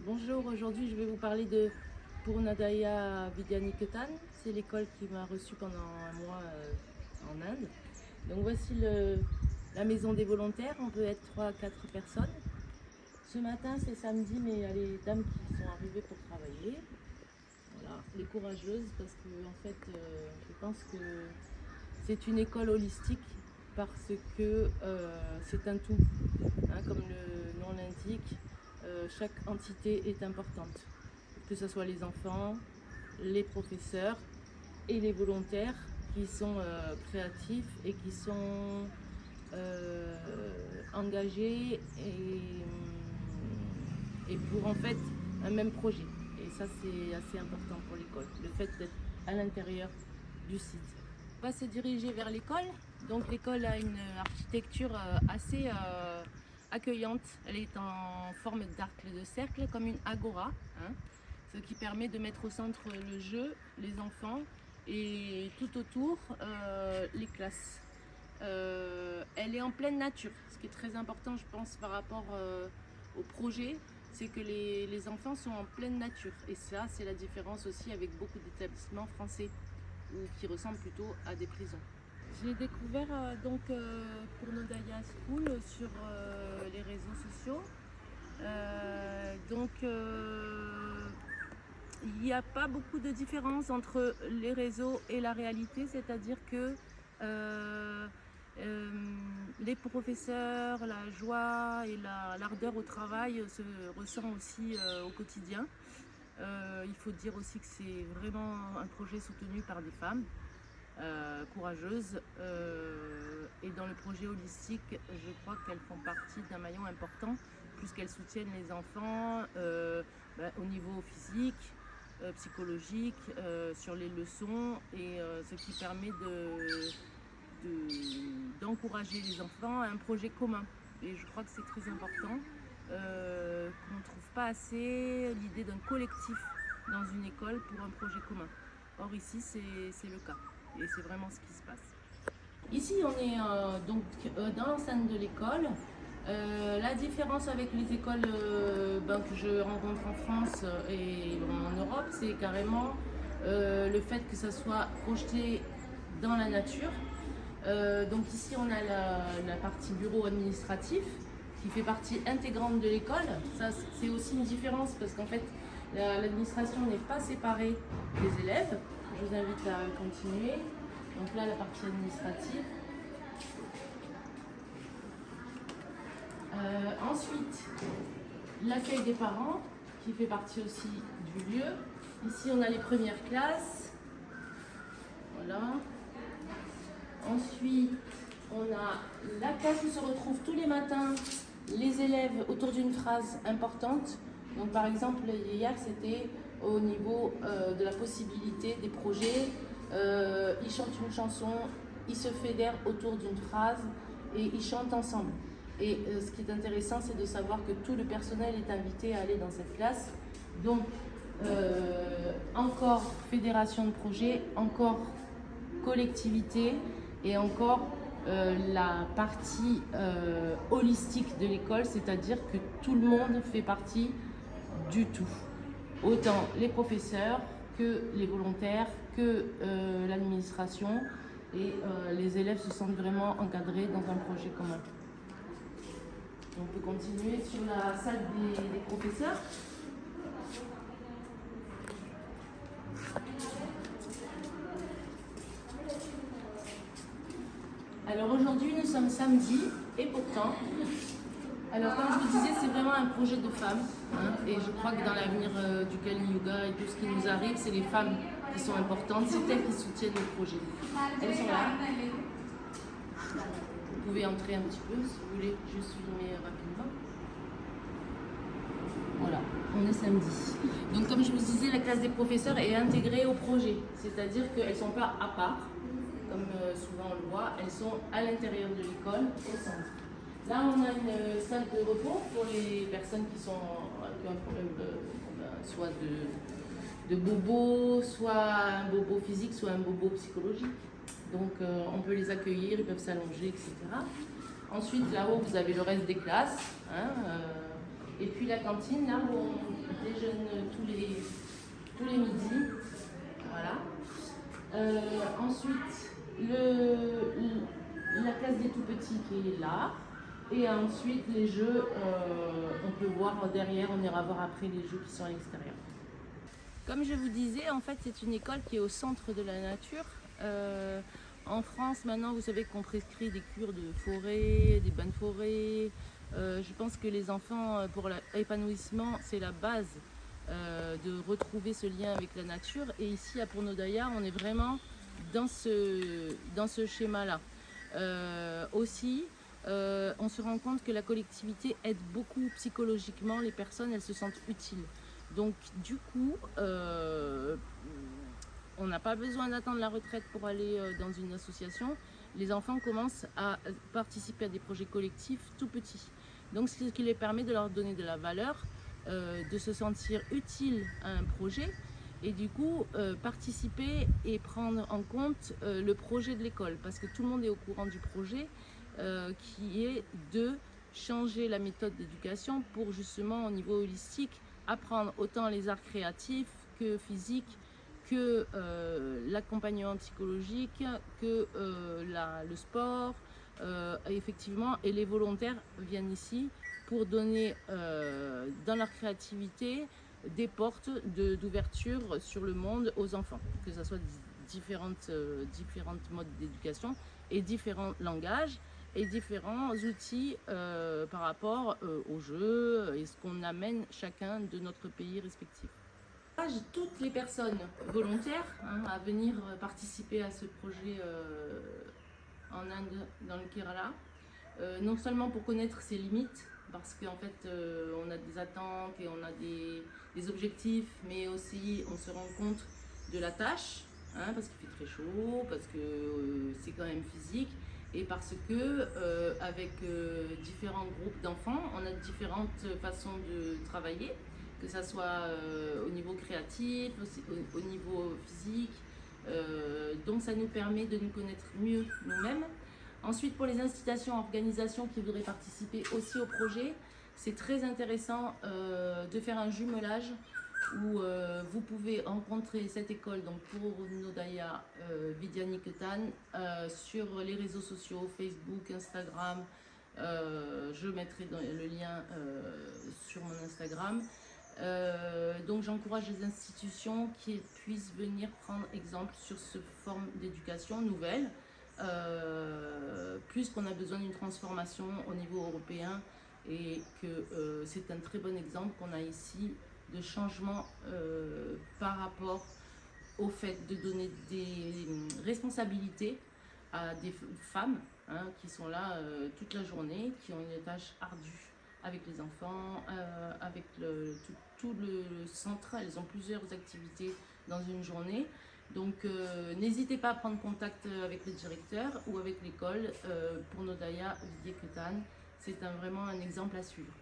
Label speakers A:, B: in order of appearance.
A: Bonjour, aujourd'hui je vais vous parler de Purnadaya Vidyaniketan. C'est l'école qui m'a reçue pendant un mois en Inde. Donc voici la maison des volontaires, on peut être 3 à 4 personnes. Ce matin c'est samedi, mais il y a les dames qui sont arrivées pour travailler. Voilà, les courageuses, parce que en fait je pense que c'est une école holistique parce que c'est un tout, hein, comme le nom l'indique. Chaque entité est importante, que ce soit les enfants, les professeurs et les volontaires qui sont créatifs et qui sont engagés et pour en fait un même projet. Et ça c'est assez important pour l'école, le fait d'être à l'intérieur du site. On va se diriger vers l'école. Donc l'école a une architecture assez accueillante. Elle est en forme d'arc de cercle, comme une agora, hein, ce qui permet de mettre au centre le jeu, les enfants, et tout autour les classes. Elle est en pleine nature, ce qui est très important, je pense, par rapport au projet, c'est que les enfants sont en pleine nature. Et ça, c'est la différence aussi avec beaucoup d'établissements français, ou qui ressemblent plutôt à des prisons. J'ai découvert Purnodaya School sur les réseaux sociaux. Il n'y a pas beaucoup de différence entre les réseaux et la réalité, c'est-à-dire que les professeurs, la joie et l'ardeur au travail se ressent aussi au quotidien. Il faut dire aussi que c'est vraiment un projet soutenu par des femmes courageuses. Et dans le projet holistique, je crois qu'elles font partie d'un maillon important puisqu'elles soutiennent les enfants au niveau physique, psychologique, sur les leçons, et ce qui permet d'encourager les enfants à un projet commun. Et je crois que c'est très important, qu'on ne trouve pas assez l'idée d'un collectif dans une école pour un projet commun. Or ici c'est le cas, et c'est vraiment ce qui se passe. Ici on est dans l'enceinte de l'école. La différence avec les écoles que je rencontre en France et en Europe, c'est carrément le fait que ça soit projeté dans la nature. Donc ici on a la partie bureau administratif qui fait partie intégrante de l'école. Ça c'est aussi une différence parce qu'en fait l'administration n'est pas séparée des élèves. Je vous invite à continuer. Donc là la partie administrative. Ensuite, l'accueil des parents, qui fait partie aussi du lieu. Ici, on a les premières classes. Voilà. Ensuite, on a la classe où se retrouvent tous les matins les élèves autour d'une phrase importante. Donc, par exemple, hier, c'était au niveau de la possibilité des projets. Ils chantent une chanson, ils se fédèrent autour d'une phrase et ils chantent ensemble. Et ce qui est intéressant, c'est de savoir que tout le personnel est invité à aller dans cette classe. Donc, encore fédération de projets, encore collectivité et encore la partie holistique de l'école, c'est-à-dire que tout le monde fait partie du tout. Autant les professeurs que les volontaires, que l'administration, et les élèves se sentent vraiment encadrés dans un projet commun. On peut continuer sur la salle des professeurs. Alors aujourd'hui nous sommes samedi et pourtant, alors comme je vous disais, c'est vraiment un projet de femmes, hein, et je crois que dans l'avenir du Kali Yoga et tout ce qui nous arrive, c'est les femmes qui sont importantes, c'est elles qui soutiennent le projet. Elles sont là. Vous pouvez entrer un petit peu si vous voulez, juste filmer rapidement. Voilà, on est samedi. Donc comme je vous disais, la classe des professeurs est intégrée au projet, c'est-à-dire qu'elles ne sont pas à part, comme souvent on le voit, elles sont à l'intérieur de l'école, au centre. Là on a une salle de repos pour les personnes qui ont un problème soit de bobo, soit un bobo physique, soit un bobo psychologique. Donc on peut les accueillir, ils peuvent s'allonger, etc. Ensuite là-haut vous avez le reste des classes, hein, et puis la cantine là où montrer l'art. Et ensuite, les jeux, on peut voir derrière, on ira voir après les jeux qui sont à l'extérieur. Comme je vous disais, en fait, c'est une école qui est au centre de la nature. En France, maintenant, vous savez qu'on prescrit des cures de forêt, des bains de forêt. Je pense que les enfants, pour l'épanouissement, c'est la base de retrouver ce lien avec la nature. Et ici, à Purnodaya, on est vraiment dans ce schéma-là. Aussi, on se rend compte que la collectivité aide beaucoup psychologiquement les personnes, elles se sentent utiles. Donc du coup, on n'a pas besoin d'attendre la retraite pour aller dans une association. Les enfants commencent à participer à des projets collectifs tout petits. Donc c'est ce qui les permet de leur donner de la valeur, de se sentir utile à un projet et du coup participer et prendre en compte le projet de l'école parce que tout le monde est au courant du projet qui est de changer la méthode d'éducation pour justement au niveau holistique apprendre autant les arts créatifs que physiques, que l'accompagnement psychologique, que le sport, effectivement, et les volontaires viennent ici pour donner dans leur créativité des portes d'ouverture sur le monde aux enfants, que ce soit différentes modes d'éducation et différents langages et différents outils par rapport aux jeux et ce qu'on amène chacun de notre pays respectif. Toutes les personnes volontaires à venir participer à ce projet en Inde, dans le Kerala, non seulement pour connaître ses limites, parce qu'en fait on a des attentes et on a des objectifs, mais aussi on se rend compte de la tâche, parce qu'il fait très chaud, parce que c'est quand même physique, et parce que avec différents groupes d'enfants, on a différentes façons de travailler, que ce soit au niveau créatif, au niveau physique, donc ça nous permet de nous connaître mieux nous-mêmes. Ensuite, pour les incitations, organisations qui voudraient participer aussi au projet, c'est très intéressant de faire un jumelage où vous pouvez rencontrer cette école, donc Purnodaya Vidyaniketan, sur les réseaux sociaux, Facebook, Instagram. Je mettrai le lien sur mon Instagram. Donc j'encourage les institutions qui puissent venir prendre exemple sur cette forme d'éducation nouvelle, puisqu'on a besoin d'une transformation au niveau européen et que c'est un très bon exemple qu'on a ici de changement par rapport au fait de donner des responsabilités à des femmes qui sont là toute la journée, qui ont une tâche ardue avec les enfants, avec tout le centre. Elles ont plusieurs activités dans une journée. Donc n'hésitez pas à prendre contact avec le directeur ou avec l'école Purnodaya Vidyaniketan. C'est vraiment un exemple à suivre.